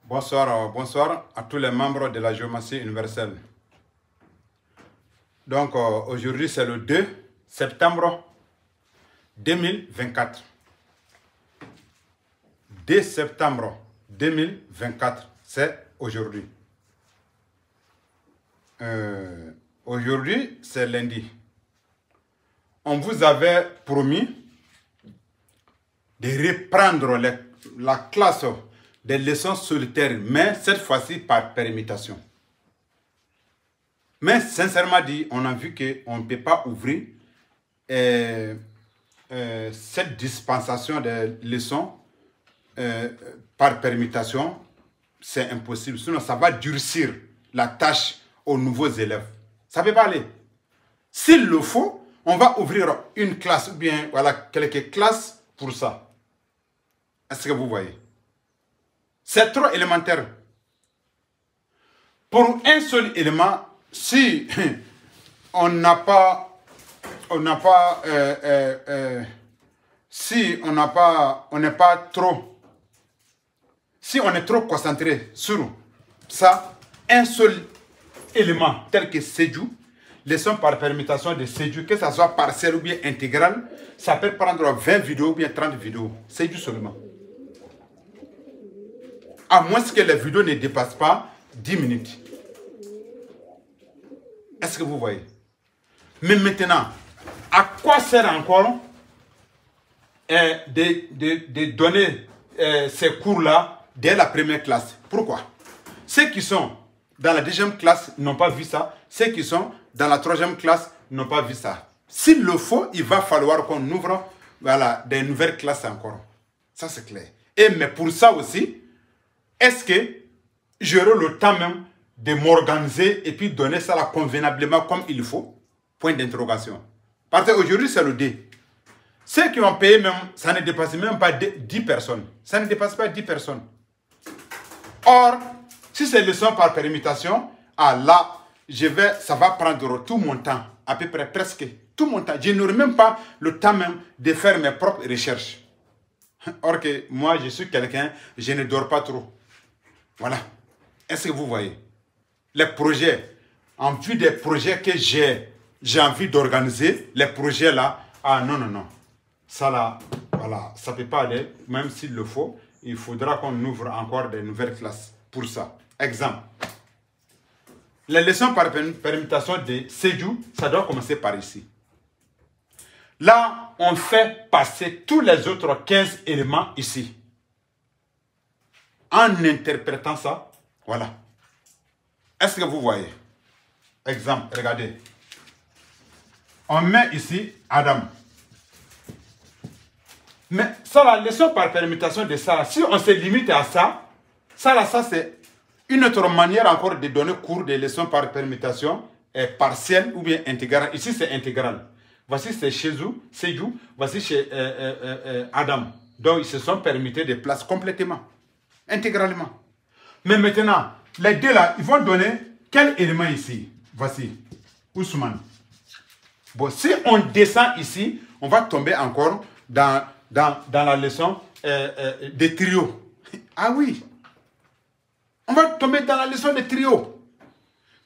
Bonsoir à tous les membres de la géométrie universelle. Donc aujourd'hui c'est le 2 septembre 2024. 2 septembre 2024, c'est aujourd'hui. Aujourd'hui c'est lundi. On vous avait promis de reprendre la classe des leçons solitaires, mais cette fois-ci par permutation. Mais sincèrement dit, on a vu qu'on ne peut pas ouvrir cette dispensation des leçons par permutation. C'est impossible, sinon ça va durcir la tâche aux nouveaux élèves. Ça ne peut pas aller. S'il le faut, on va ouvrir une classe ou bien voilà, quelques classes pour ça. Est-ce que vous voyez? C'est trop élémentaire. Pour un seul élément, si on n'est pas trop, si on est trop concentré sur ça, un seul élément tel que Sédou, leçon par permutation de Sédou, que ça soit partiel ou bien intégral, ça peut prendre 20 vidéos ou bien 30 vidéos. Sédou seulement. À moins que les vidéos ne dépassent pas 10 minutes. Est-ce que vous voyez? Mais maintenant, à quoi sert encore de donner ces cours-là dès la première classe? Pourquoi? Ceux qui sont dans la deuxième classe n'ont pas vu ça. Ceux qui sont dans la troisième classe n'ont pas vu ça. S'il le faut, il va falloir qu'on ouvre voilà, des nouvelles classes encore. Ça, c'est clair. Mais pour ça aussi, est-ce que j'aurai le temps même de m'organiser et puis donner ça là convenablement comme il faut? Point d'interrogation. Parce qu'aujourd'hui, c'est le D. Ceux qui ont payé même, ça ne dépasse même pas 10 personnes. Ça ne dépasse pas 10 personnes. Or, si c'est leçon par permutation, là, ça va prendre tout mon temps, à peu près presque tout mon temps. Je n'aurai même pas le temps même de faire mes propres recherches. Or que moi, je suis quelqu'un, je ne dors pas trop. Voilà. Est-ce que vous voyez? Les projets, en vue des projets que j'ai envie d'organiser, les projets là, non. Ça là, voilà, ça ne peut pas aller, même s'il le faut, il faudra qu'on ouvre encore des nouvelles classes pour ça. Exemple. Les leçons par permutation de Sédou, ça doit commencer par ici. Là, on fait passer tous les autres 15 éléments ici. En interprétant ça, voilà. Est-ce que vous voyez? Exemple, regardez. On met ici Adam. Mais ça, la leçon par permutation de ça, si on se limite à ça, ça c'est une autre manière encore de donner cours des leçons par permutation partielle ou bien intégrale. Ici, c'est intégral. Voici, c'est chez vous, Sédou. Voici chez Adam. Donc, ils se sont permutés des places complètement. Intégralement. Mais maintenant, les deux là, ils vont donner quel élément ici? Voici, Ousmane. Bon, si on descend ici, on va tomber encore dans la leçon des trios. Ah oui. On va tomber dans la leçon des trios.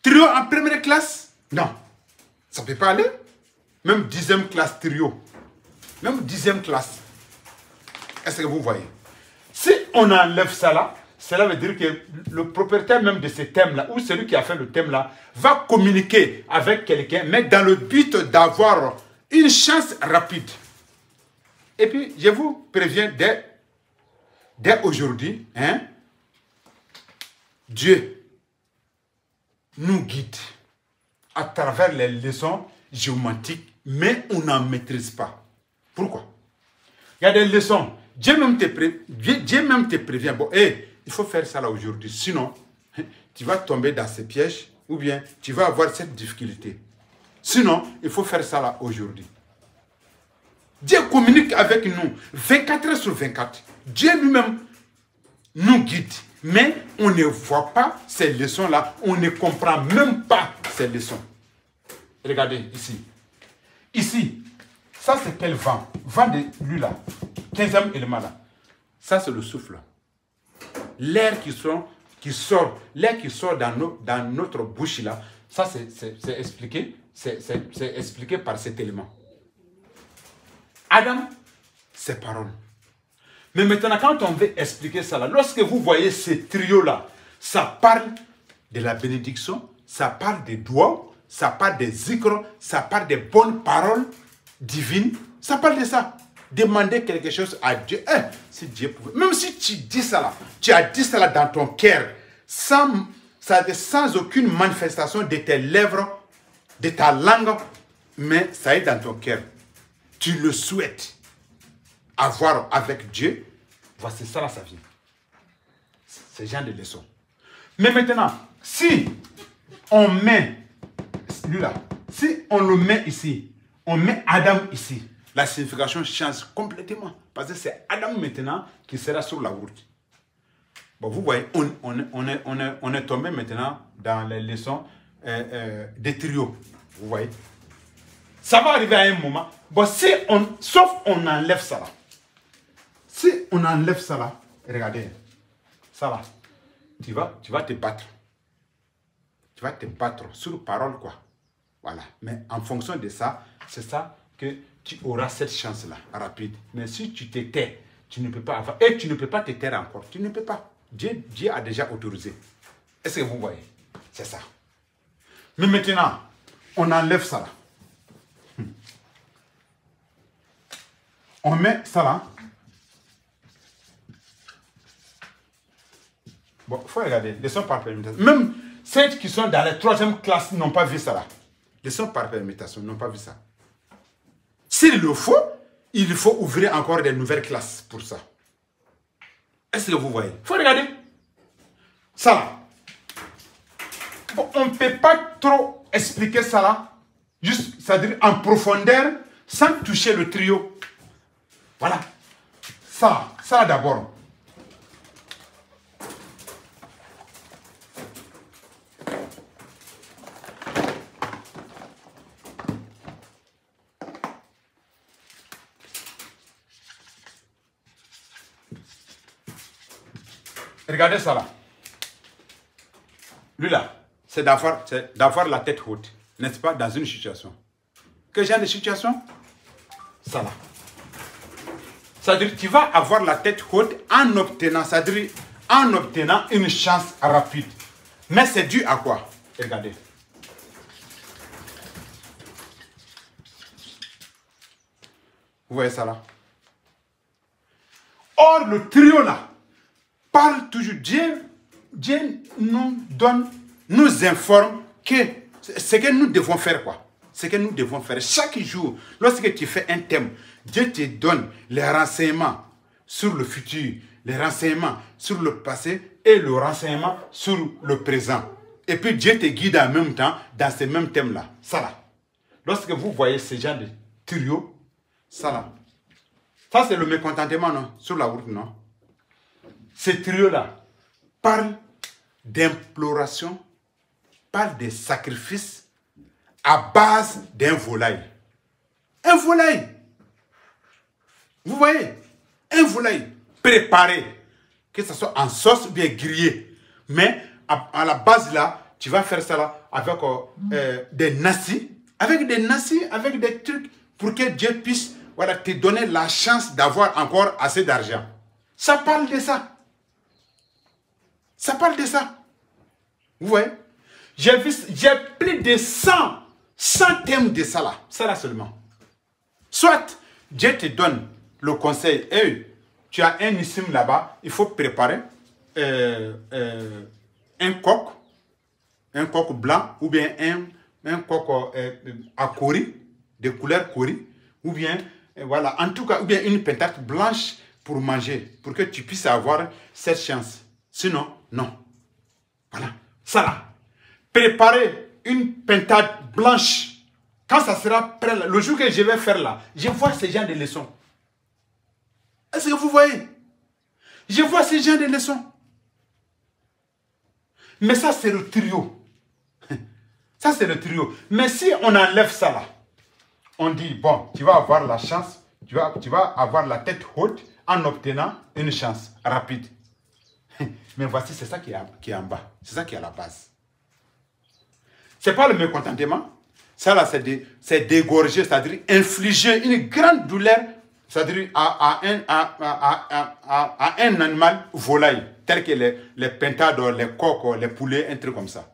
Trio en première classe? Non. Ça ne peut pas aller. Même 10e classe trio. Même 10e classe. Est-ce que vous voyez? Si on enlève ça là, cela veut dire que le propriétaire même de ce thème-là, ou celui qui a fait le thème-là, va communiquer avec quelqu'un, mais dans le but d'avoir une chance rapide. Et puis, je vous préviens, dès aujourd'hui, hein, Dieu nous guide à travers les leçons géométriques, mais on n'en maîtrise pas. Pourquoi? Il y a des leçons. Dieu même te prévient. Bon, il faut faire ça là aujourd'hui. Sinon, tu vas tomber dans ces pièges ou bien tu vas avoir cette difficulté. Sinon, il faut faire ça là aujourd'hui. Dieu communique avec nous 24 heures sur 24. Dieu lui-même nous guide. Mais on ne voit pas ces leçons-là. On ne comprend même pas ces leçons. Regardez ici. Ici, ça c'est quel vent? Vent de lui là. 15e élément là. Ça c'est le souffle. l'air qui sort dans notre bouche là, ça c'est expliqué par cet élément. Adam, c'est parole. Mais maintenant, quand on veut expliquer ça là, lorsque vous voyez ces trios là, ça parle de la bénédiction, ça parle des doigts, ça parle des zikrs, ça parle des bonnes paroles divines, ça parle de ça. Demander quelque chose à Dieu. Si Dieu pouvait. Même si tu dis ça là, tu as dit ça là dans ton cœur, sans aucune manifestation de tes lèvres, de ta langue, mais ça est dans ton cœur. Tu le souhaites avoir avec Dieu. Voici ça là, ça vient. C'est le genre de leçon. Mais maintenant, si on met lui là, si on le met ici, on met Adam ici, la signification change complètement. Parce que c'est Adam maintenant qui sera sur la route. Bon, vous voyez, on est tombé maintenant dans les leçons des trios. Vous voyez. Ça va arriver à un moment. Bon, sauf on enlève ça là. Si on enlève ça là, regardez, ça là, tu vas te battre. Tu vas te battre sur parole quoi. Voilà. Mais en fonction de ça, c'est ça que tu auras cette chance-là, rapide. Mais si tu te tais, tu ne peux pas avoir. Et tu ne peux pas te taire encore. Tu ne peux pas. Dieu a déjà autorisé. Est-ce que vous voyez? C'est ça. Mais maintenant, on enlève ça là. On met ça là. Bon, il faut regarder. Leçon par permutation. Même ceux qui sont dans la 3e classe n'ont pas vu ça là. Leçon par permutation n'ont pas vu ça. S'il le faut, il faut ouvrir encore des nouvelles classes pour ça. Est-ce que vous voyez? Il faut regarder. Ça là. Bon, on ne peut pas trop expliquer ça là. Juste, c'est-à-dire en profondeur, sans toucher le trio. Voilà. Ça d'abord. Regardez ça là. Lui là, c'est d'avoir la tête haute, n'est-ce pas, dans une situation. Quel genre de situation? Ça là. C'est-à-dire tu vas avoir la tête haute en obtenant, c'est-à-dire en obtenant une chance rapide. Mais c'est dû à quoi? Regardez. Vous voyez ça là? Or, le trio là, parle toujours. Dieu nous informe que ce que nous devons faire quoi. Ce que nous devons faire chaque jour. Lorsque tu fais un thème, Dieu te donne les renseignements sur le futur, les renseignements sur le passé et le renseignement sur le présent. Et puis Dieu te guide en même temps dans ces mêmes thèmes-là. Ça là. Lorsque vous voyez ce genre de trio, ça là. Ça c'est le mécontentement, non? Sur la route, non? Ce trio-là parle d'imploration, parle de sacrifice à base d'un volaille. Un volaille. Vous voyez? Un volaille préparé, que ce soit en sauce ou bien grillé. Mais à la base là, tu vas faire ça là avec des nassis. Avec des nassis, avec des trucs pour que Dieu puisse te donner la chance d'avoir encore assez d'argent. Ça parle de ça. Ça parle de ça. Vous voyez? J'ai plus de 100 thèmes de ça là. Ça là seulement. Soit Dieu te donne le conseil. Hey, tu as un issim là-bas. Il faut préparer un coq blanc ou bien un coq à cori, de couleur cori. Ou bien, voilà, en tout cas, ou bien une pintade blanche pour manger. Pour que tu puisses avoir cette chance. Sinon, non. Voilà. Ça là. Préparer une pintade blanche. Quand ça sera prêt, le jour que je vais faire là, je vois ce genre de leçons. Est-ce que vous voyez? Je vois ce genre de leçons. Mais ça, c'est le trio. Ça, c'est le trio. Mais si on enlève ça là, on dit, bon, tu vas avoir la chance, tu vas avoir la tête haute en obtenant une chance rapide. Mais voici, c'est ça qui est en bas. C'est ça qui est à la base. Ce n'est pas le mécontentement. Ça, là, c'est dégorger, c'est-à-dire infliger une grande douleur, c'est-à-dire à un animal volaille, tel que les pintades, les coqs, les poulets, un truc comme ça.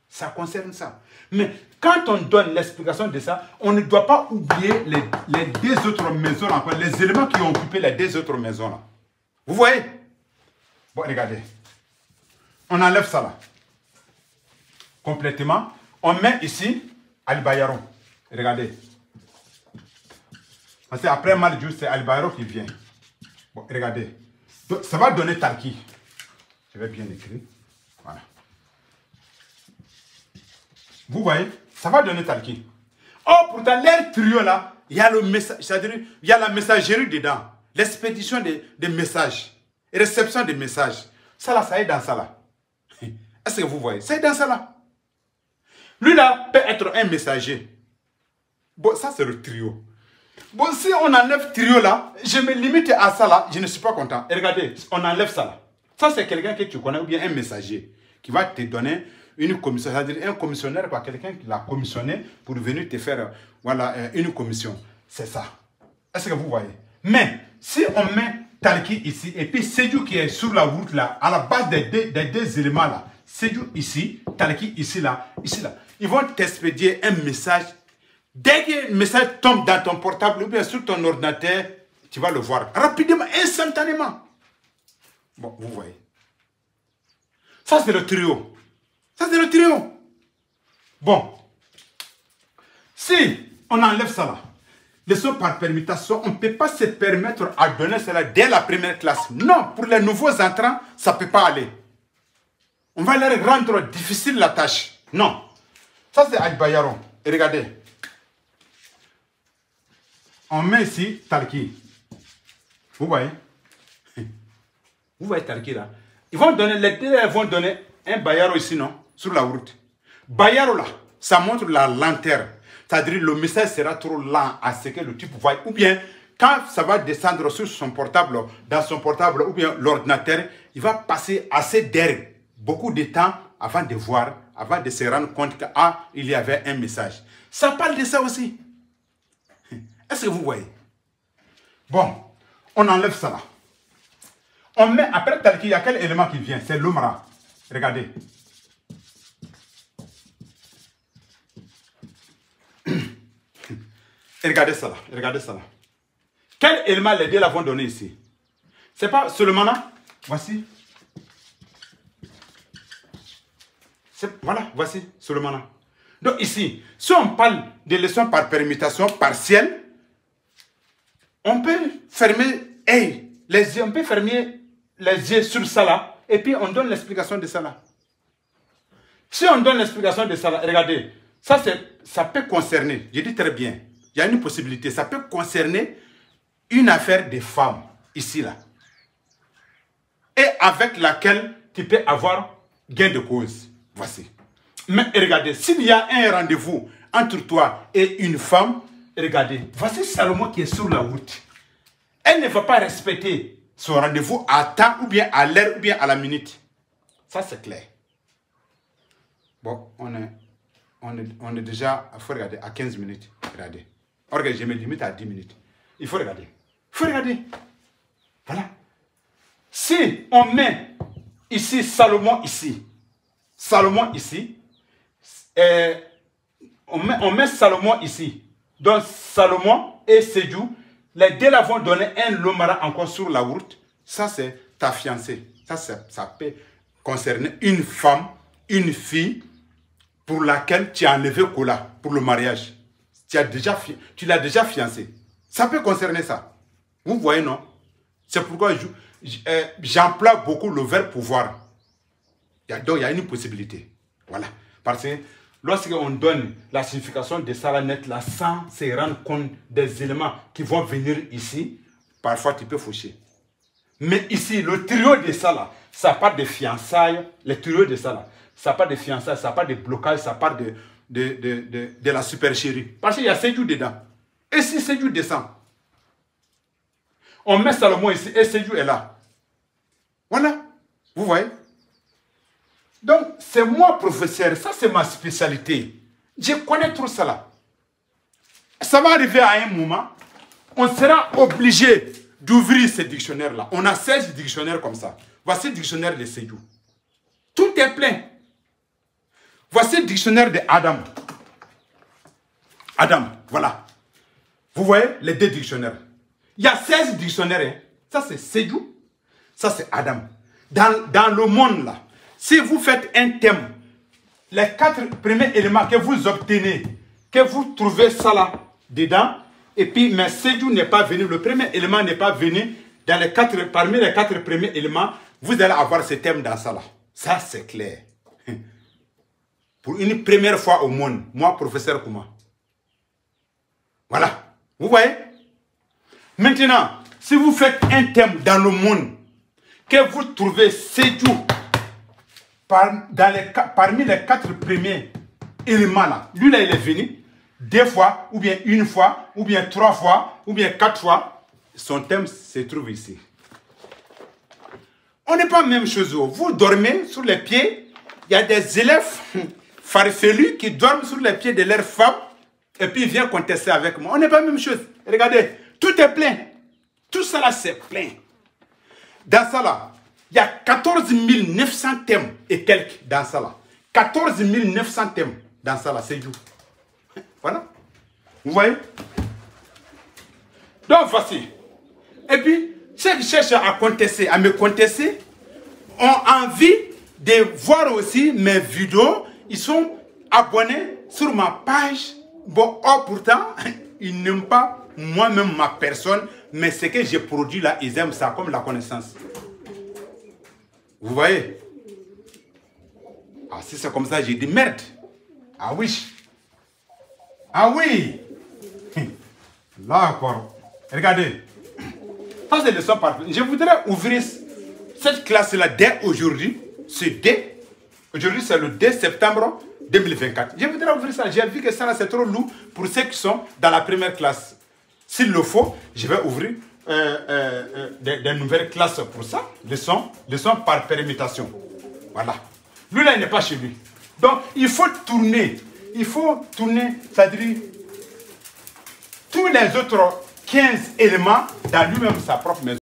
Ça concerne ça. Mais quand on donne l'explication de ça, on ne doit pas oublier les deux autres maisons, encore, les éléments qui ont occupé les deux autres maisons. Là. Vous voyez? Bon, regardez. On enlève ça là. Complètement. On met ici Al-Bayaron. Regardez. Parce qu'après Maljou, c'est Al-Bayaron qui vient. Bon, regardez. Donc, ça va donner Tarki. Je vais bien écrire. Voilà. Vous voyez, ça va donner Tarki. Oh, pourtant, l'air trio là, il y a le message, c'est-à-dire, il y a la messagerie dedans. L'expédition des messages. Réception des messages. Ça là, ça est dans ça là. Est-ce que vous voyez? C'est dans ça là. Lui là peut être un messager. Bon, ça c'est le trio. Bon, si on enlève trio là, je me limite à ça là, je ne suis pas content. Et regardez, on enlève ça là. Ça c'est quelqu'un que tu connais ou bien un messager qui va te donner une commission, c'est-à-dire un commissionnaire, quoi, quelqu'un qui l'a commissionné pour venir te faire voilà, une commission. C'est ça. Est-ce que vous voyez? Mais si on met Tarki ici et puis Sédou qui est sur la route là, à la base des deux éléments là, Sédou ici, Tarki ici là, ils vont t'expédier un message. Dès que le message tombe dans ton portable ou bien sur ton ordinateur, tu vas le voir rapidement, instantanément. Bon, vous voyez. Ça, c'est le trio. Ça, c'est le trio. Bon. Si on enlève ça là, leçon par permutation, on ne peut pas se permettre à donner cela dès la première classe. Non, pour les nouveaux entrants, ça ne peut pas aller. On va leur rendre difficile la tâche. Non. Ça, c'est Al-Bayaron. Et regardez. On met ici Tarki. Vous voyez? Vous voyez Tarki là? Ils vont donner, les deux vont donner un Bayaro ici, non? Sur la route. Bayaro là, ça montre la lenteur. C'est-à-dire le message sera trop lent à ce que le type voit. Ou bien, quand ça va descendre sur son portable, dans son portable ou bien l'ordinateur, il va passer assez d'air, beaucoup de temps avant de voir, avant de se rendre compte qu'il y avait un message. Ça parle de ça aussi. Est-ce que vous voyez? Bon, on enlève ça là. On met, après Tarki, il y a quel élément qui vient? C'est l'Umra. Regardez. Et regardez ça là. Regardez ça là. Quel élément les deux là vont donner ici? C'est pas seulement là. Voici. Voilà, voici seulement là. Donc ici, si on parle de leçons par permutation partielle, on peut fermer les yeux, on peut fermer les yeux sur ça là, et puis on donne l'explication de ça là. Si on donne l'explication de ça là, regardez, ça peut concerner, je dis très bien, il y a une possibilité, ça peut concerner une affaire de femme, ici là, et avec laquelle tu peux avoir gain de cause. Voici. Mais regardez, s'il y a un rendez-vous entre toi et une femme, regardez, voici Salomon qui est sur la route. Elle ne va pas respecter son rendez-vous à temps, ou bien à l'heure, ou bien à la minute. Ça, c'est clair. Bon, on est déjà, il faut regarder, à 15 minutes. Regardez. Regardez, je me limite à 10 minutes. Il faut regarder. Il faut regarder. Voilà. Si on met ici Salomon ici, on met Salomon ici. Donc Salomon et Sédou, les deux là vont donner un lomara encore sur la route. Ça c'est ta fiancée. Ça peut concerner une femme, une fille pour laquelle tu as enlevé Kola pour le mariage. Tu l'as déjà fiancée. Ça peut concerner ça. Vous voyez, non? C'est pourquoi j'emploie beaucoup le verbe pouvoir. Donc il y a une possibilité. Voilà. Parce que lorsqu'on donne la signification de ça net là, sans se rendre compte des éléments qui vont venir ici, parfois tu peux faucher. Mais ici, le trio de ça là, ça part de fiançailles, le trio de ça là, ça part de fiançailles, ça part de blocage, ça part de la supercherie. Parce qu'il y a Sédou dedans. Et si Sédou descend, on met Salomon ici et Sédou est là. Voilà. Vous voyez? Donc, c'est moi, professeur. Ça, c'est ma spécialité. Je connais tout cela. Ça va arriver à un moment, on sera obligé d'ouvrir ces dictionnaires-là. On a 16 dictionnaires comme ça. Voici le dictionnaire de Seydou. Tout est plein. Voici le dictionnaire de Adam. Adam, voilà. Vous voyez les 2 dictionnaires. Il y a 16 dictionnaires. Hein. Ça, c'est Seydou. Ça, c'est Adam. Dans le monde, là, si vous faites un thème, les 4 premiers éléments que vous obtenez, que vous trouvez ça là, dedans, et puis, mais Seydou n'est pas venu, le premier élément n'est pas venu, parmi les 4 premiers éléments, vous allez avoir ce thème dans ça là. Ça, c'est clair. Pour une première fois au monde, moi, professeur Kouma. Voilà. Vous voyez? Maintenant, si vous faites un thème dans le monde, que vous trouvez Seydou parmi les 4 premiers éléments là, lui là, il est venu 2 fois, ou bien 1 fois, ou bien 3 fois, ou bien 4 fois, son thème se trouve ici. On n'est pas la même chose. Vous dormez sur les pieds, il y a des élèves farfelus qui dorment sur les pieds de leurs femmes, et puis ils viennent contester avec moi. On n'est pas la même chose. Regardez, tout est plein. Tout ça là, c'est plein. Dans ça là, il y a 14 900 thèmes et quelques dans ça là. 14 900 thèmes dans ça là, c'est tout. Voilà. Vous voyez? Donc voici. Et puis, ceux qui cherchent à contester, à me contester, ont envie de voir aussi mes vidéos. Ils sont abonnés sur ma page. Bon, oh, pourtant, ils n'aiment pas moi-même ma personne, mais ce que j'ai produit là, ils aiment ça comme la connaissance. Vous voyez? Ah, si c'est comme ça, j'ai dit merde. Ah oui. Ah oui. Là encore. Regardez. Ça, c'est le son parfait. Je voudrais ouvrir cette classe-là dès aujourd'hui. C'est dès. Aujourd'hui, c'est le 2 septembre 2024. Je voudrais ouvrir ça. J'ai vu que ça, c'est trop lourd pour ceux qui sont dans la première classe. S'il le faut, je vais ouvrir des nouvelles classes pour ça. Leçons par permutation. Voilà. Lui, là, il n'est pas chez lui. Donc, il faut tourner. Il faut tourner, c'est-à-dire tous les autres 15 éléments dans lui-même sa propre maison.